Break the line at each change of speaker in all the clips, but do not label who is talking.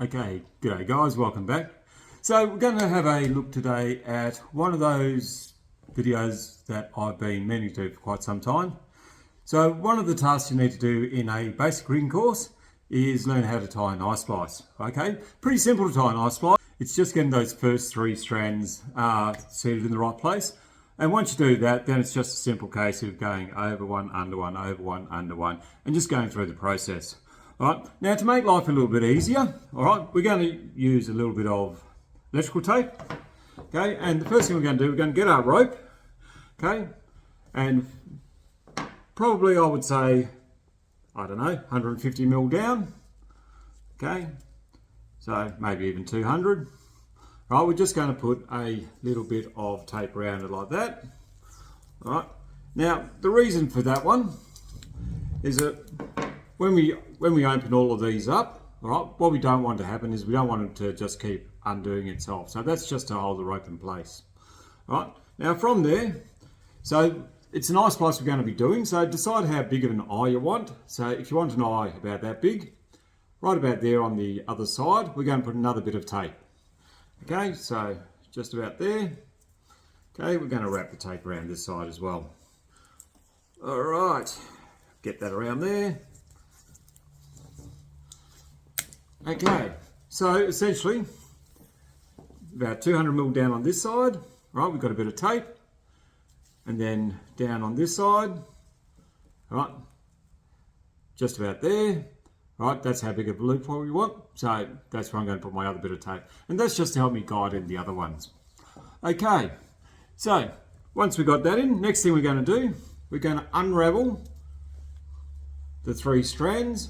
Okay, g'day guys, welcome back. So we're going to have a look today at one of those videos that I've been meaning to do for quite some time. So one of the tasks you need to do in a basic rigging course is learn how to tie an I-splice. Okay, pretty simple to tie an I-splice. It's just getting those first three strands seated in the right place. And once you do that, then it's just a simple case of going over one, under one, over one, under one, and just going through the process. All right, now to make life a little bit easier, all right, we're going to use a little bit of electrical tape. Okay, and the first thing we're going to do, we're going to get our rope. Okay, and probably I would say, I don't know, 150 mil down. Okay, so maybe even 200. All right, we're just going to put a little bit of tape around it like that. All right, now the reason for that one is that when we open all of these up, all right, what we don't want to happen is we don't want it to just keep undoing itself. So that's just to hold the rope in place. All right, now from there, so it's an I-splice we're going to be doing. So decide how big of an eye you want. So if you want an eye about that big, right about there on the other side, we're going to put another bit of tape. Okay, so just about there. Okay, we're going to wrap the tape around this side as well. All right, get that around there. Okay, so essentially about 200 mil down on this side, right, we've got a bit of tape, and then down on this side, right, just about there, right, that's how big of a loop hole we want, so that's where I'm going to put my other bit of tape, and that's just to help me guide in the other ones. Okay, so once we got that in, next thing we're going to do, we're going to unravel the three strands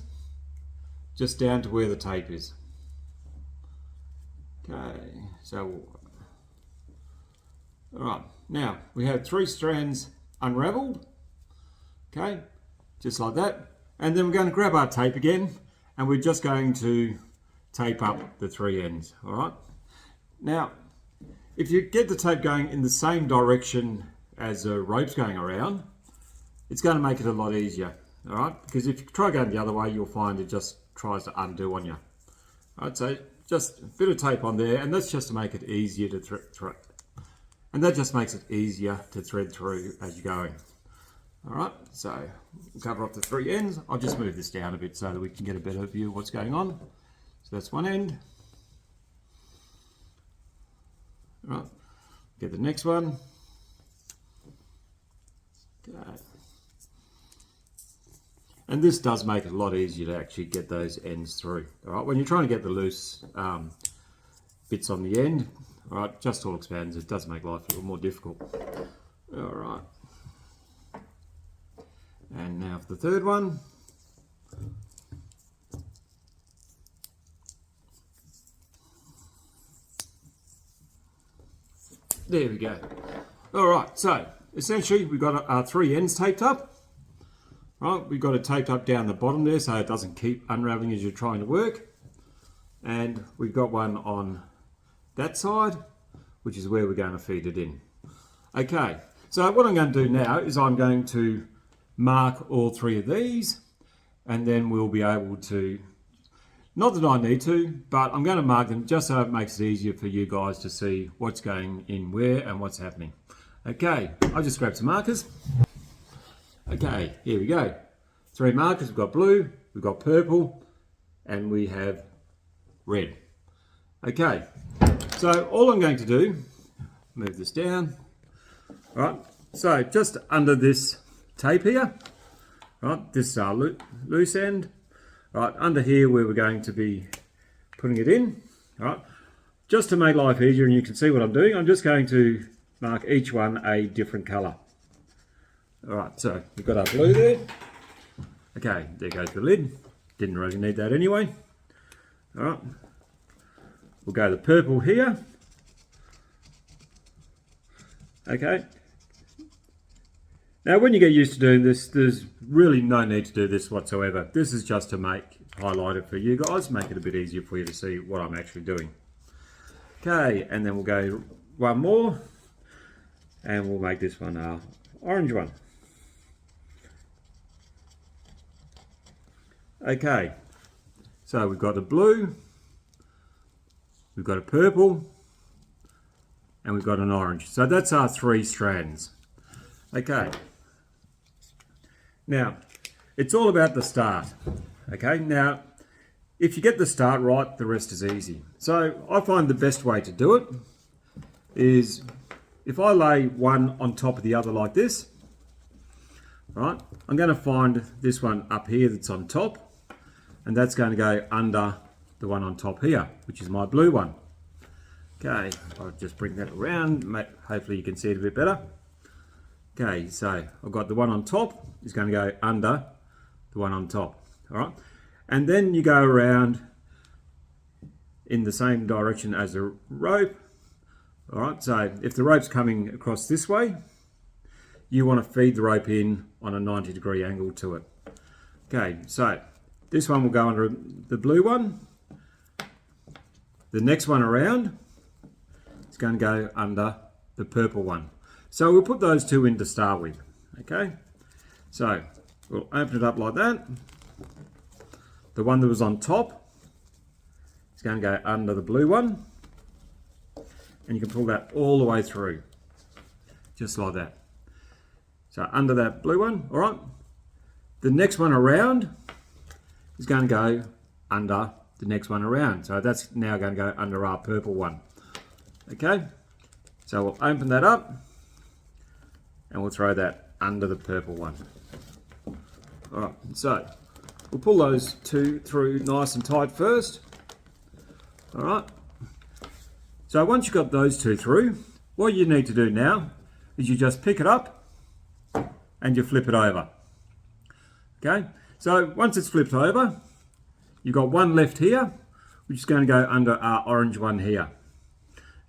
just down to where the tape is. Okay, so all right, now we have three strands unraveled, okay, just like that, and then we're going to grab our tape again and we're just going to tape up the three ends. All right, now if you get the tape going in the same direction as the rope's going around, it's going to make it a lot easier. All right, because if you try going the other way, you'll find it just tries to undo on you. All right, so just a bit of tape on there, and that's just to make it easier to thread. And that just makes it easier to thread through as you're going. All right, so we'll cover up the three ends. I'll just move this down a bit so that we can get a better view of what's going on. So that's one end. All right, get the next one. Okay. And this does make it a lot easier to actually get those ends through. All right, when you're trying to get the loose bits on the end, all right, just all expands, it does make life a little more difficult. All right. And now for the third one. There we go. All right, so essentially we've got our three ends taped up. Right, we've got it taped up down the bottom there so it doesn't keep unraveling as you're trying to work. And we've got one on that side, which is where we're going to feed it in. Okay, so what I'm going to do now is I'm going to mark all three of these, and then we'll be able to, not that I need to, but I'm going to mark them just so it makes it easier for you guys to see what's going in where and what's happening. Okay, I'll just grab some markers. Okay, here we go. Three markers, we've got blue, we've got purple, and we have red. Okay, so all I'm going to do, move this down. All right, so just under this tape here, right, this is our loose end. Right, under here where we're going to be putting it in. All right, just to make life easier and you can see what I'm doing, I'm just going to mark each one a different colour. All right, so we've got our blue there. Okay, there goes the lid. Didn't really need that anyway. All right, we'll go the purple here. Okay. Now, when you get used to doing this, there's really no need to do this whatsoever. This is just to highlight it for you guys, make it a bit easier for you to see what I'm actually doing. Okay, and then we'll go one more, and we'll make this one our orange one. Okay, so we've got the blue, we've got a purple, and we've got an orange. So that's our 3 strands. Okay. Now, it's all about the start. Okay, now, if you get the start right, the rest is easy. So I find the best way to do it is if I lay one on top of the other like this, right, I'm going to find this one up here that's on top, and that's going to go under the one on top here, which is my blue one. Okay, I'll just bring that around, hopefully you can see it a bit better. Okay, so I've got the one on top is going to go under the one on top, all right? And then you go around in the same direction as the rope, all right? So if the rope's coming across this way, you want to feed the rope in on a 90-degree angle to it. Okay, so this one will go under the blue one. The next one around is going to go under the purple one. So we'll put those 2 in to start with, okay? So we'll open it up like that. The one that was on top is going to go under the blue one. And you can pull that all the way through, just like that. So under that blue one, all right? The next one around is going to go under the next one around. So that's now going to go under our purple one, okay? So we'll open that up and we'll throw that under the purple one. All right, so we'll pull those 2 through nice and tight first. All right. So once you've got those 2 through, what you need to do now is you just pick it up and you flip it over. Okay, so once it's flipped over, you've got one left here, which is going to go under our orange one here.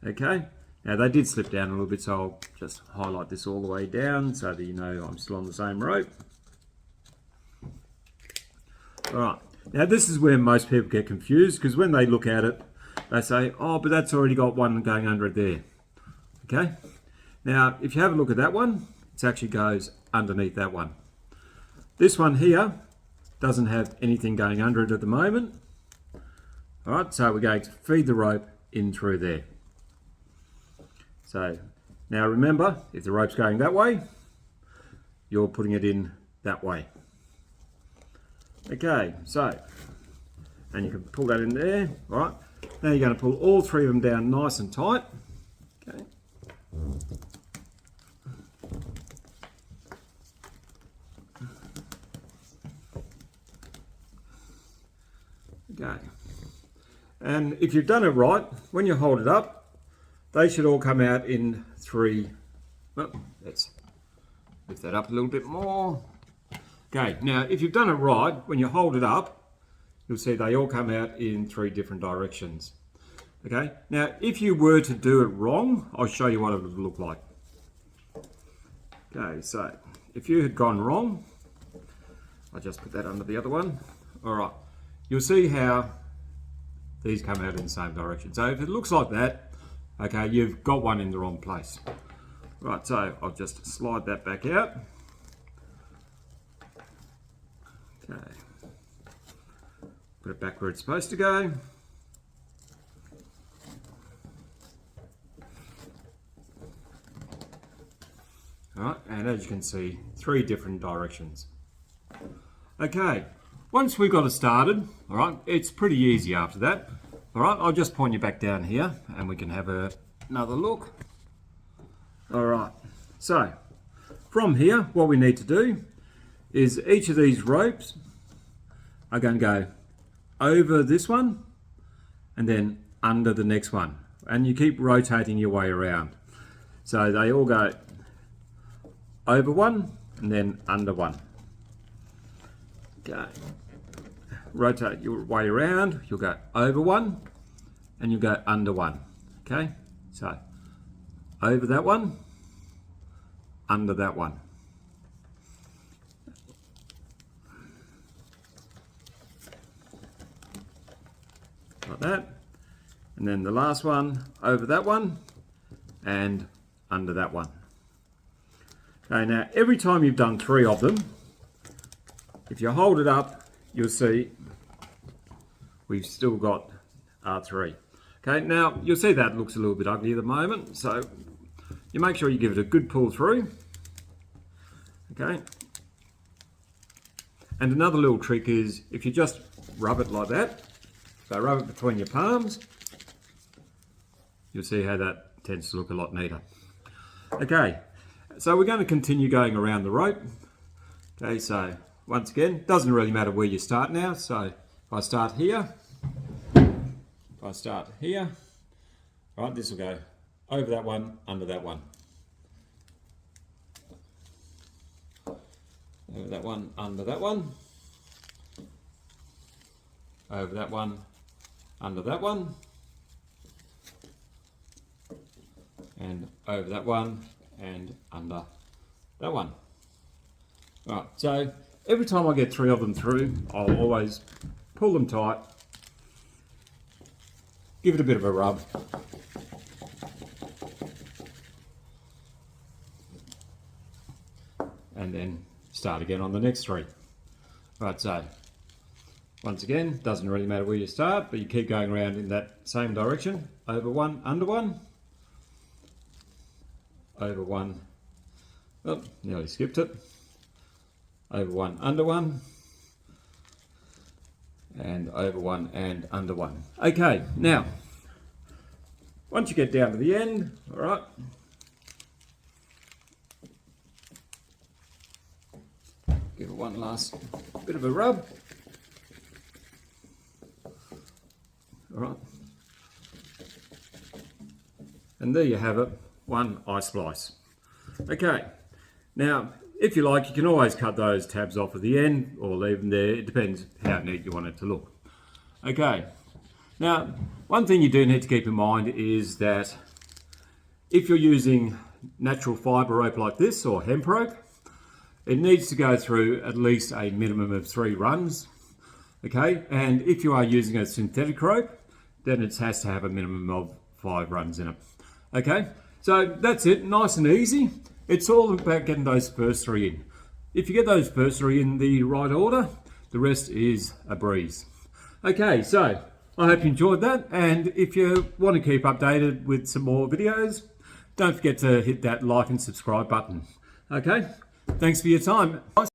Okay, now they did slip down a little bit, so I'll just highlight this all the way down so that you know I'm still on the same rope. All right, now this is where most people get confused, because when they look at it, they say, oh, but that's already got one going under it there. Okay, now if you have a look at that one, it actually goes underneath that one. This one here doesn't have anything going under it at the moment. All right, so we're going to feed the rope in through there. So now remember, if the rope's going that way, you're putting it in that way. Okay, so, and you can pull that in there, all right? Now you're going to pull all 3 of them down nice and tight. Okay. Okay. And if you've done it right, when you hold it up, they should all come out in 3. Well, let's lift that up a little bit more. Okay, now if you've done it right, when you hold it up, you'll see they all come out in 3 different directions. Okay, now if you were to do it wrong, I'll show you what it would look like. Okay, so if you had gone wrong, I'll just put that under the other one. All right, you'll see how these come out in the same direction. So if it looks like that, okay, you've got one in the wrong place. Right, so I'll just slide that back out. Okay, put it back where it's supposed to go. All right, and as you can see, 3 different directions. Okay, once we've got it started, all right, it's pretty easy after that. All right, I'll just point you back down here and we can have another look. All right, so from here, what we need to do is each of these ropes are going to go over this one and then under the next one. And you keep rotating your way around. So they all go over one and then under one. Okay. Rotate your way around, you'll go over one and you'll go under one. Okay, so over that one, under that one. Like that. And then the last one, over that one and under that one. Okay, now every time you've done 3 of them, if you hold it up, you'll see we've still got R3. Okay, now you'll see that looks a little bit ugly at the moment, so you make sure you give it a good pull through. Okay. And another little trick is if you just rub it like that, so rub it between your palms, you'll see how that tends to look a lot neater. Okay, so we're going to continue going around the rope. Okay, so once again, doesn't really matter where you start now. So if I start here, right, this will go over that one, under that one. Over that one, under that one. Over that one, under that one. And over that one, and under that one. Right, so every time I get 3 of them through, I'll always pull them tight, give it a bit of a rub, and then start again on the next 3. Right, so once again, doesn't really matter where you start, but you keep going around in that same direction. Over one, under one. Over one, oh, nearly skipped it. Over one, under one. And over one and under one. Okay, now, once you get down to the end, all right, give it one last bit of a rub. All right. And there you have it, one eye splice. Okay, now if you like, you can always cut those tabs off at the end or leave them there. It depends how neat you want it to look. Okay, now one thing you do need to keep in mind is that if you're using natural fibre rope like this or hemp rope, it needs to go through at least a minimum of 3 runs. Okay, and if you are using a synthetic rope, then it has to have a minimum of 5 runs in it. Okay, so that's it, nice and easy. It's all about getting those first 3 in. If you get those first 3 in the right order, the rest is a breeze. Okay, so I hope you enjoyed that, and if you want to keep updated with some more videos, don't forget to hit that like and subscribe button. Okay, thanks for your time.